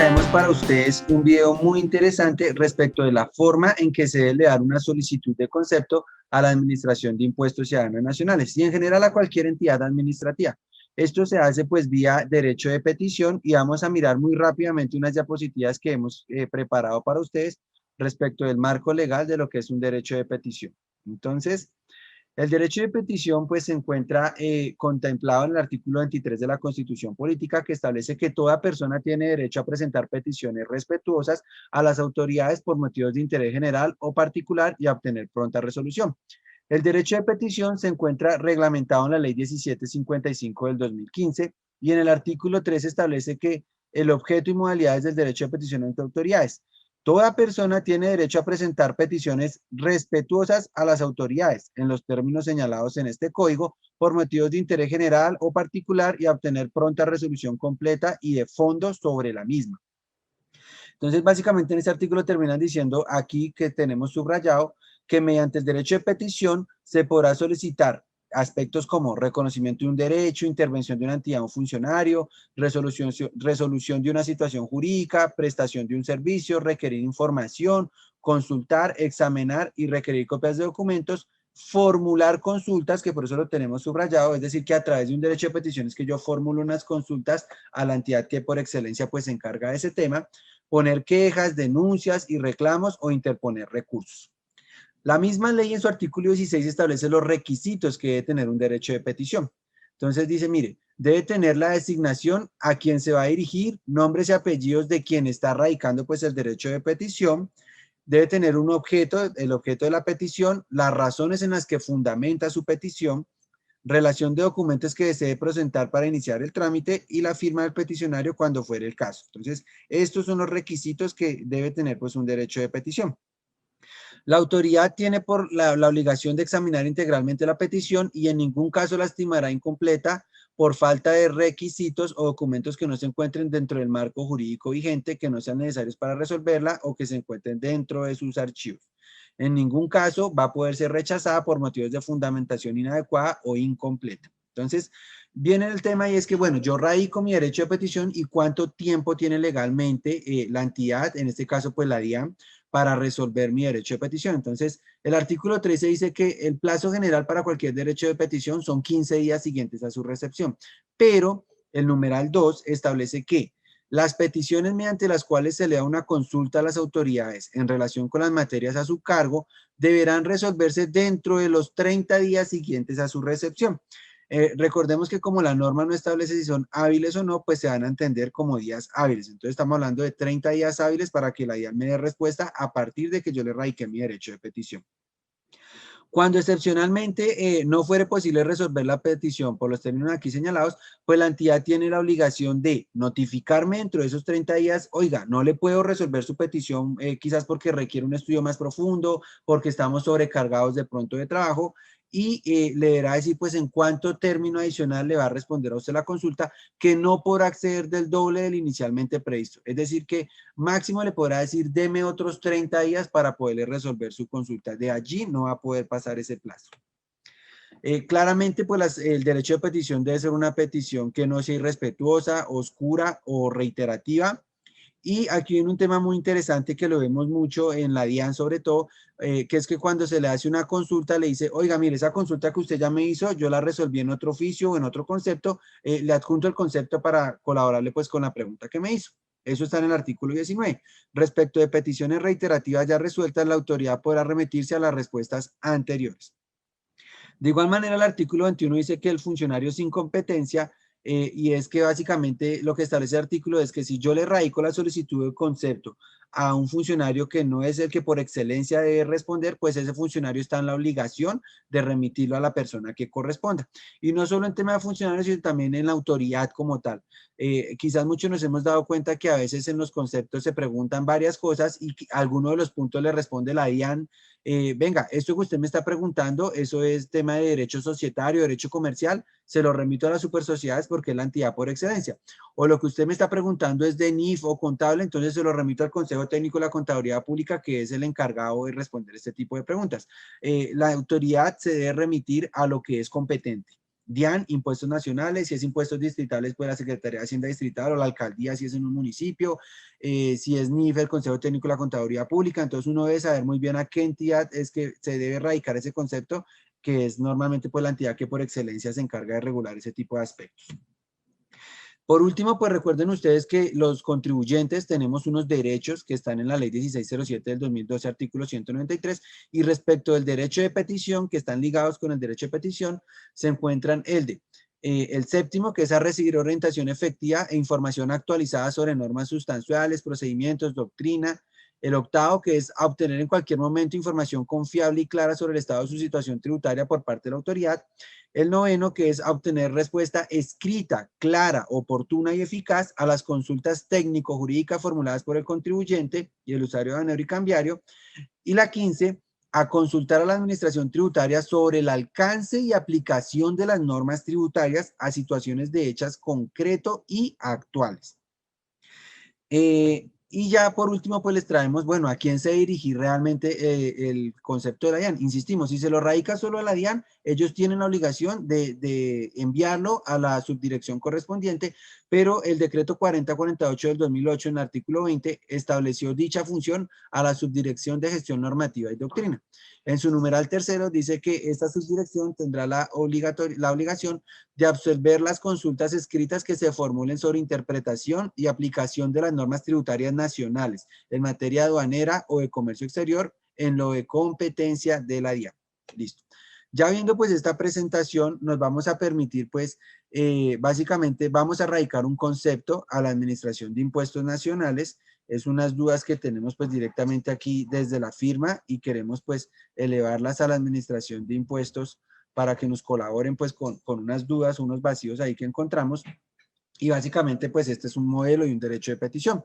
traemos para ustedes un video muy interesante respecto de la forma en que se debe dar una solicitud de concepto a la Administración de Impuestos Ciudadanos Nacionales y en general a cualquier entidad administrativa. Esto se hace pues vía derecho de petición y vamos a mirar muy rápidamente unas diapositivas que hemos preparado para ustedes respecto del marco legal de lo que es un derecho de petición. Entonces, el derecho de petición pues se encuentra contemplado en el artículo 23 de la Constitución Política, que establece que toda persona tiene derecho a presentar peticiones respetuosas a las autoridades por motivos de interés general o particular y a obtener pronta resolución. El derecho de petición se encuentra reglamentado en la Ley 1755 del 2015 y en el artículo 3 establece que el objeto y modalidades del derecho de petición ante autoridades. Toda persona tiene derecho a presentar peticiones respetuosas a las autoridades en los términos señalados en este código por motivos de interés general o particular y a obtener pronta resolución completa y de fondo sobre la misma. Entonces, básicamente en este artículo terminan diciendo aquí que tenemos subrayado que mediante el derecho de petición se podrá solicitar aspectos como reconocimiento de un derecho, intervención de una entidad o un funcionario, resolución de una situación jurídica, prestación de un servicio, requerir información, consultar, examinar y requerir copias de documentos, formular consultas, que por eso lo tenemos subrayado, es decir, que a través de un derecho de petición es que yo formulo unas consultas a la entidad que por excelencia pues se encarga de ese tema, poner quejas, denuncias y reclamos o interponer recursos. La misma ley en su artículo 16 establece los requisitos que debe tener un derecho de petición. Entonces dice, mire, debe tener la designación a quien se va a dirigir, nombres y apellidos de quien está radicando pues el derecho de petición, debe tener un objeto, el objeto de la petición, las razones en las que fundamenta su petición, relación de documentos que desee presentar para iniciar el trámite y la firma del peticionario cuando fuere el caso. Entonces, estos son los requisitos que debe tener pues un derecho de petición. La autoridad tiene por la obligación de examinar integralmente la petición y en ningún caso la estimará incompleta por falta de requisitos o documentos que no se encuentren dentro del marco jurídico vigente, que no sean necesarios para resolverla o que se encuentren dentro de sus archivos. En ningún caso va a poder ser rechazada por motivos de fundamentación inadecuada o incompleta. Entonces, viene el tema y es que, bueno, yo radico mi derecho de petición y cuánto tiempo tiene legalmente la entidad, en este caso, pues la DIAN, para resolver mi derecho de petición. Entonces, el artículo 13 dice que el plazo general para cualquier derecho de petición son 15 días siguientes a su recepción, pero el numeral 2 establece que las peticiones mediante las cuales se le da una consulta a las autoridades en relación con las materias a su cargo deberán resolverse dentro de los 30 días siguientes a su recepción. Recordemos que como la norma no establece si son hábiles o no, pues se van a entender como días hábiles. Entonces estamos hablando de 30 días hábiles para que la DIAN me dé respuesta a partir de que yo le radique mi derecho de petición. Cuando excepcionalmente no fuere posible resolver la petición por los términos aquí señalados, pues la entidad tiene la obligación de notificarme dentro de esos 30 días, oiga, no le puedo resolver su petición quizás porque requiere un estudio más profundo, porque estamos sobrecargados de pronto de trabajo, y le deberá decir pues en cuánto término adicional le va a responder a usted la consulta, que no podrá acceder del doble del inicialmente previsto. Es decir que máximo le podrá decir deme otros 30 días para poderle resolver su consulta. De allí no va a poder pasar ese plazo. Claramente, pues el derecho de petición debe ser una petición que no sea irrespetuosa, oscura o reiterativa. Y aquí viene un tema muy interesante que lo vemos mucho en la DIAN sobre todo, que es que cuando se le hace una consulta le dice, oiga, mire, esa consulta que usted ya me hizo, yo la resolví en otro oficio o en otro concepto, le adjunto el concepto para colaborarle pues con la pregunta que me hizo. Eso está en el artículo 19. Respecto de peticiones reiterativas ya resueltas, la autoridad podrá remitirse a las respuestas anteriores. De igual manera, el artículo 21 dice que el funcionario sin competencia, y es que básicamente lo que establece el artículo es que si yo le radico la solicitud de concepto a un funcionario que no es el que por excelencia debe responder, pues ese funcionario está en la obligación de remitirlo a la persona que corresponda. Y no solo en tema de funcionarios, sino también en la autoridad como tal. Quizás muchos nos hemos dado cuenta que a veces en los conceptos se preguntan varias cosas y alguno de los puntos le responde la DIAN, venga, esto que usted me está preguntando, eso es tema de derecho societario, derecho comercial, se lo remito a las supersociedades porque es la entidad por excelencia. O lo que usted me está preguntando es de NIF o contable, entonces se lo remito al Consejo Técnico de la Contaduría Pública, que es el encargado de responder este tipo de preguntas. La autoridad se debe remitir a lo que es competente. DIAN, impuestos nacionales; si es impuestos distritales, pues la Secretaría de Hacienda Distrital o la alcaldía si es en un municipio; si es NIF, el Consejo Técnico de la Contaduría Pública. Entonces uno debe saber muy bien a qué entidad es que se debe radicar ese concepto, que es normalmente pues la entidad que por excelencia se encarga de regular ese tipo de aspectos. Por último, pues recuerden ustedes que los contribuyentes tenemos unos derechos que están en la ley 1607 del 2012, artículo 193, y respecto del derecho de petición, que están ligados con el derecho de petición, se encuentran el séptimo, que es a recibir orientación efectiva e información actualizada sobre normas sustanciales, procedimientos, doctrina; el octavo, que es a obtener en cualquier momento información confiable y clara sobre el estado de su situación tributaria por parte de la autoridad; el noveno, que es a obtener respuesta escrita, clara, oportuna y eficaz a las consultas técnico-jurídicas formuladas por el contribuyente y el usuario aduanero y cambiario; y la 15, a consultar a la administración tributaria sobre el alcance y aplicación de las normas tributarias a situaciones de hechas concreto y actuales. Y ya por último, pues les traemos, bueno, a quién se dirigir realmente el concepto de la DIAN. Insistimos, si se lo radica solo a la DIAN, ellos tienen la obligación de enviarlo a la subdirección correspondiente, pero el decreto 4048 del 2008, en el artículo 20, estableció dicha función a la subdirección de gestión normativa y doctrina. En su numeral tercero dice que esta subdirección tendrá la obligación de absolver las consultas escritas que se formulen sobre interpretación y aplicación de las normas tributarias nacionales en materia aduanera o de comercio exterior en lo de competencia de la DIAN. Listo. Ya viendo pues esta presentación, nos vamos a permitir pues básicamente vamos a radicar un concepto a la Administración de Impuestos Nacionales. Es unas dudas que tenemos pues directamente aquí desde la firma y queremos pues elevarlas a la Administración de Impuestos para que nos colaboren pues con unas dudas, unos vacíos ahí que encontramos. Y básicamente pues este es un modelo y un derecho de petición.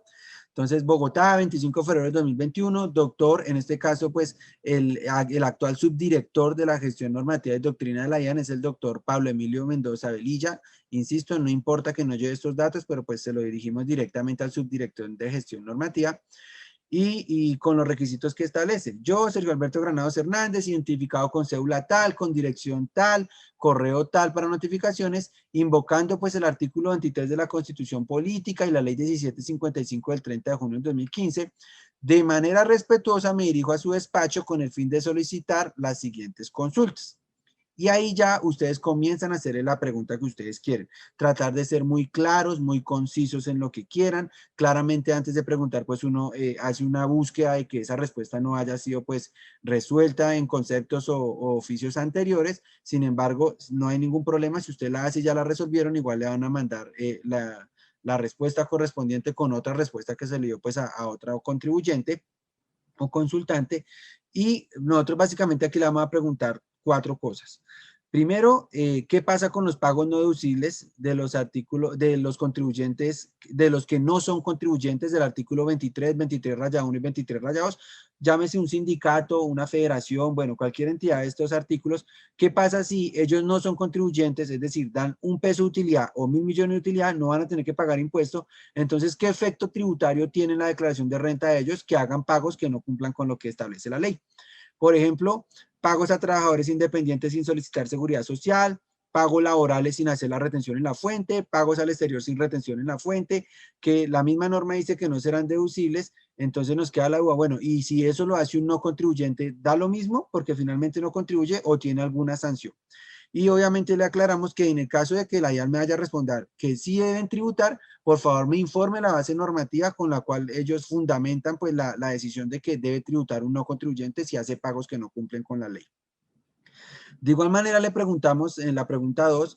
Entonces, Bogotá, 25 de febrero de 2021, doctor, en este caso, pues, el actual subdirector de la gestión normativa y doctrina de la DIAN es el doctor Pablo Emilio Mendoza Velilla. Insisto, no importa que no lleve estos datos, pero pues se lo dirigimos directamente al subdirector de gestión normativa. Y con los requisitos que establece. Yo, Sergio Alberto Granados Hernández, identificado con cédula tal, con dirección tal, correo tal para notificaciones, invocando pues el artículo 23 de la Constitución Política y la ley 1755 del 30 de junio del 2015, de manera respetuosa me dirijo a su despacho con el fin de solicitar las siguientes consultas. Y ahí ya ustedes comienzan a hacerle la pregunta que ustedes quieren. Tratar de ser muy claros, muy concisos en lo que quieran. Claramente antes de preguntar, pues uno hace una búsqueda de que esa respuesta no haya sido pues resuelta en conceptos o oficios anteriores. Sin embargo, no hay ningún problema. Si usted la hace y ya la resolvieron, igual le van a mandar la respuesta correspondiente con otra respuesta que se le dio pues a otro contribuyente o consultante. Y nosotros básicamente aquí le vamos a preguntar 4 cosas. Primero, ¿qué pasa con los pagos no deducibles de los artículos, de los contribuyentes, de los que no son contribuyentes del artículo 23, 23 raya 1 y 23 raya 2? Llámese un sindicato, una federación, bueno, cualquier entidad de estos artículos. ¿Qué pasa si ellos no son contribuyentes, es decir, dan $1 de utilidad o 1.000 millones de utilidad, no van a tener que pagar impuesto? Entonces, ¿qué efecto tributario tiene la declaración de renta de ellos que hagan pagos que no cumplan con lo que establece la ley? Por ejemplo, pagos a trabajadores independientes sin solicitar seguridad social, pagos laborales sin hacer la retención en la fuente, pagos al exterior sin retención en la fuente, que la misma norma dice que no serán deducibles. Entonces nos queda la duda, bueno, y si eso lo hace un no contribuyente, ¿da lo mismo porque finalmente no contribuye o tiene alguna sanción? Y obviamente le aclaramos que en el caso de que la DIAN me vaya a responder que sí deben tributar, por favor me informe la base normativa con la cual ellos fundamentan pues la decisión de que debe tributar un no contribuyente si hace pagos que no cumplen con la ley. De igual manera le preguntamos en la pregunta 2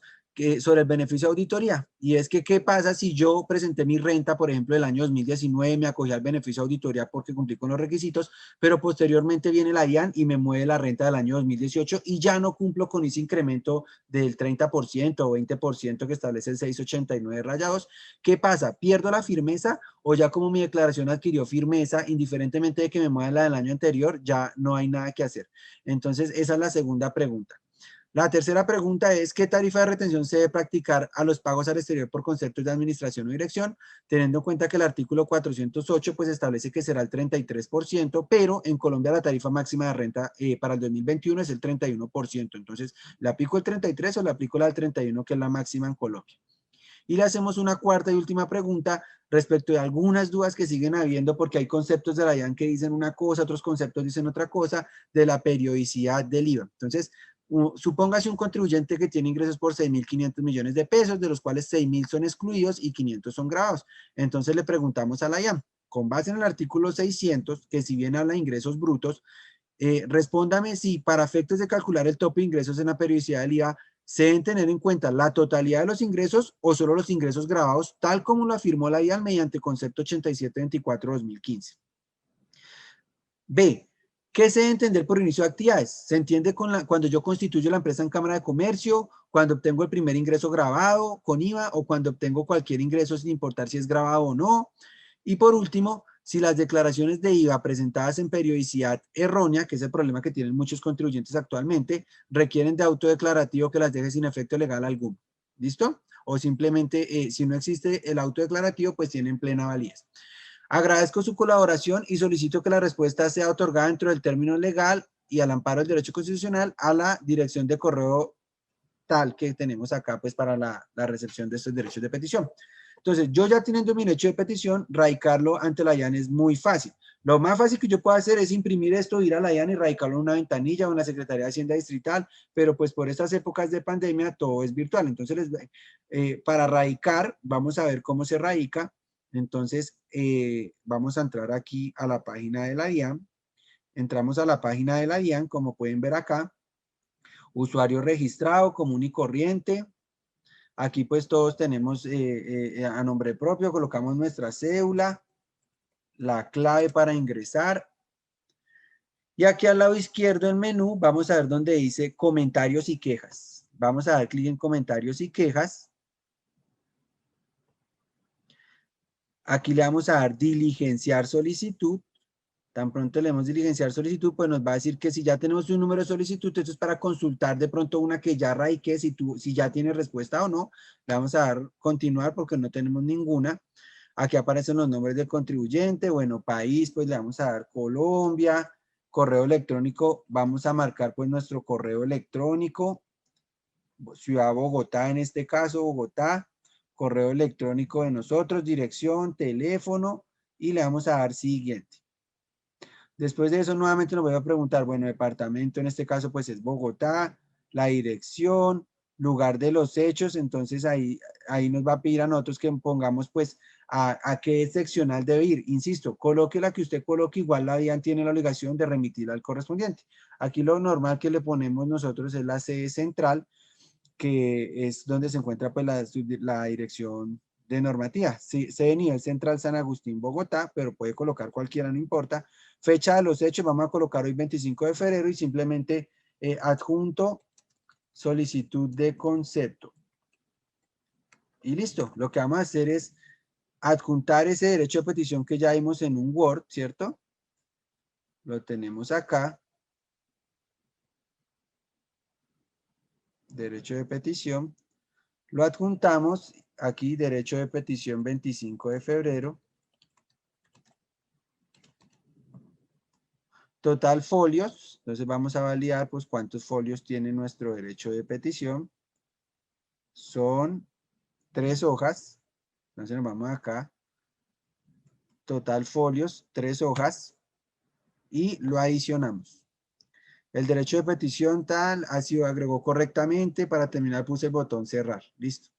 sobre el beneficio de auditoría, y es que qué pasa si yo presenté mi renta, por ejemplo, del año 2019, me acogí al beneficio de auditoría porque cumplí con los requisitos, pero posteriormente viene la DIAN y me mueve la renta del año 2018 y ya no cumplo con ese incremento del 30% o 20% que establece el 689 rayados. ¿Qué pasa? ¿Pierdo la firmeza o ya como mi declaración adquirió firmeza, indiferentemente de que me muevan la del año anterior, ya no hay nada que hacer? Entonces, esa es la segunda pregunta. La tercera pregunta es, ¿qué tarifa de retención se debe practicar a los pagos al exterior por conceptos de administración o dirección? Teniendo en cuenta que el artículo 408 pues establece que será el 33%, pero en Colombia la tarifa máxima de renta para el 2021 es el 31%. Entonces, ¿le aplico el 33 o le aplico la del 31, que es la máxima en Colombia? Y le hacemos una cuarta y última pregunta respecto de algunas dudas que siguen habiendo, porque hay conceptos de la DIAN que dicen una cosa, otros conceptos dicen otra cosa, de la periodicidad del IVA. Entonces, supóngase un contribuyente que tiene ingresos por 6.500 millones de pesos, de los cuales 6.000 son excluidos y 500 son grabados. Entonces le preguntamos a la IAM, con base en el artículo 600, que si bien habla de ingresos brutos, respóndame si para efectos de calcular el tope de ingresos en la periodicidad del IVA se deben tener en cuenta la totalidad de los ingresos o solo los ingresos grabados, tal como lo afirmó la IAM mediante concepto 8724-2015. B. ¿Qué se debe entender por inicio de actividades? Se entiende cuando yo constituyo la empresa en Cámara de Comercio, cuando obtengo el primer ingreso grabado con IVA o cuando obtengo cualquier ingreso sin importar si es grabado o no. Y por último, si las declaraciones de IVA presentadas en periodicidad errónea, que es el problema que tienen muchos contribuyentes actualmente, requieren de autodeclarativo que las deje sin efecto legal alguno. ¿Listo? O simplemente, si no existe el autodeclarativo, pues tienen plena validez. Agradezco su colaboración y solicito que la respuesta sea otorgada dentro del término legal y al amparo del derecho constitucional a la dirección de correo tal que tenemos acá pues para la recepción de estos derechos de petición. Entonces, yo ya teniendo mi derecho de petición, radicarlo ante la IAN es muy fácil. Lo más fácil que yo puedo hacer es imprimir esto, ir a la IAN y radicarlo en una ventanilla o en la Secretaría de Hacienda Distrital, pero pues por estas épocas de pandemia todo es virtual. Entonces, para radicar, vamos a ver cómo se radica. Entonces, vamos a entrar aquí a la página de la DIAN. Entramos a la página de la DIAN, como pueden ver acá. Usuario registrado, común y corriente. Aquí pues todos tenemos a nombre propio, colocamos nuestra cédula, la clave para ingresar. Y aquí al lado izquierdo del menú vamos a ver donde dice comentarios y quejas. Vamos a dar clic en comentarios y quejas. Aquí le vamos a dar diligenciar solicitud. Tan pronto le demos diligenciar solicitud, pues nos va a decir que si ya tenemos un número de solicitud, esto es para consultar de pronto una que ya radique, si ya tiene respuesta o no. Le vamos a dar continuar porque no tenemos ninguna. Aquí aparecen los nombres del contribuyente. Bueno, país, pues le vamos a dar Colombia. Correo electrónico, vamos a marcar pues nuestro correo electrónico. Ciudad Bogotá, en este caso, Bogotá. Correo electrónico de nosotros, dirección, teléfono y le vamos a dar siguiente. Después de eso, nuevamente nos voy a preguntar, bueno, departamento, en este caso, pues es Bogotá, la dirección, lugar de los hechos, entonces ahí nos va a pedir a nosotros que pongamos, pues, a qué seccional debe ir. Insisto, coloque la que usted coloque, igual la DIAN tiene la obligación de remitirla al correspondiente. Aquí lo normal que le ponemos nosotros es la sede central, que es donde se encuentra, pues, la dirección de normativa. Sí, sede nivel central San Agustín, Bogotá, pero puede colocar cualquiera, no importa. Fecha de los hechos, vamos a colocar hoy 25 de febrero y simplemente adjunto solicitud de concepto. Y listo, lo que vamos a hacer es adjuntar ese derecho de petición que ya vimos en un Word, ¿cierto? Lo tenemos acá. Derecho de petición. Lo adjuntamos aquí, derecho de petición 25 de febrero. Total folios, entonces vamos a validar pues cuántos folios tiene nuestro derecho de petición. Son 3 hojas, entonces nos vamos acá. Total folios, 3 hojas y lo adicionamos. El derecho de petición tal ha sido agregó correctamente, para terminar puse el botón cerrar, listo.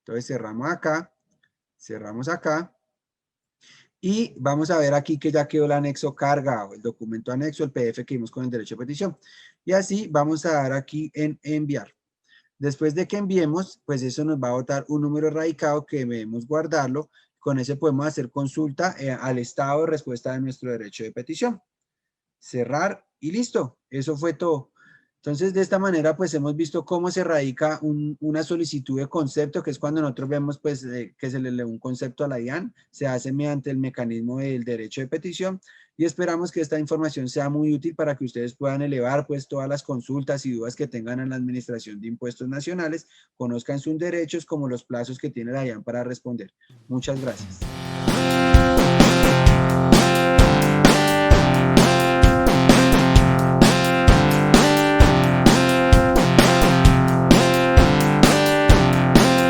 Entonces cerramos acá y vamos a ver aquí que ya quedó el anexo cargado, el documento anexo, el PDF que vimos con el derecho de petición. Y así vamos a dar aquí en enviar. Después de que enviemos, pues eso nos va a botar un número radicado que debemos guardarlo. Con ese podemos hacer consulta al estado de respuesta de nuestro derecho de petición. Cerrar y listo. Eso fue todo. Entonces, de esta manera, pues hemos visto cómo se radica una solicitud de concepto, que es cuando nosotros vemos pues, que se le lee un concepto a la DIAN, se hace mediante el mecanismo del derecho de petición, y esperamos que esta información sea muy útil para que ustedes puedan elevar pues todas las consultas y dudas que tengan en la Administración de Impuestos Nacionales, conozcan sus derechos como los plazos que tiene la DIAN para responder. Muchas gracias.